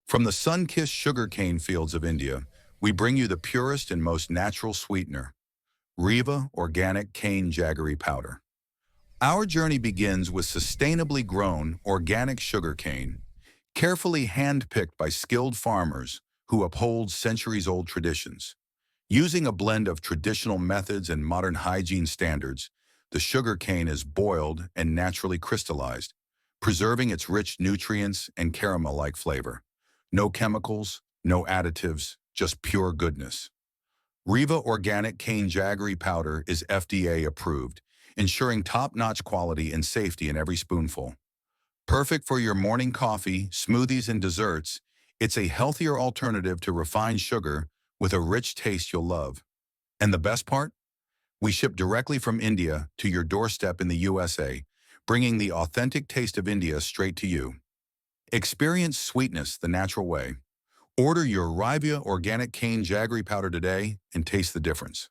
From the sun-kissed sugarcane fields of India, we bring you the purest and most natural sweetener, RIVA Organic Cane Jaggery Powder. Our journey begins with sustainably grown organic sugarcane, carefully hand-picked by skilled farmers who uphold centuries-old traditions. Using a blend of traditional methods and modern hygiene standards, the sugarcane is boiled and naturally crystallized, preserving its rich nutrients and caramel-like flavor. No chemicals, no additives, just pure goodness. RIVA Organic Cane Jaggery Powder is FDA approved, ensuring top-notch quality and safety in every spoonful. Perfect for your morning coffee, smoothies, and desserts, it's a healthier alternative to refined sugar with a rich taste you'll love. And the best part? We ship directly from India to your doorstep in the USA, bringing the authentic taste of India straight to you. Experience sweetness the natural way. Order your RIVA Organic Cane Jaggery Powder today and taste the difference.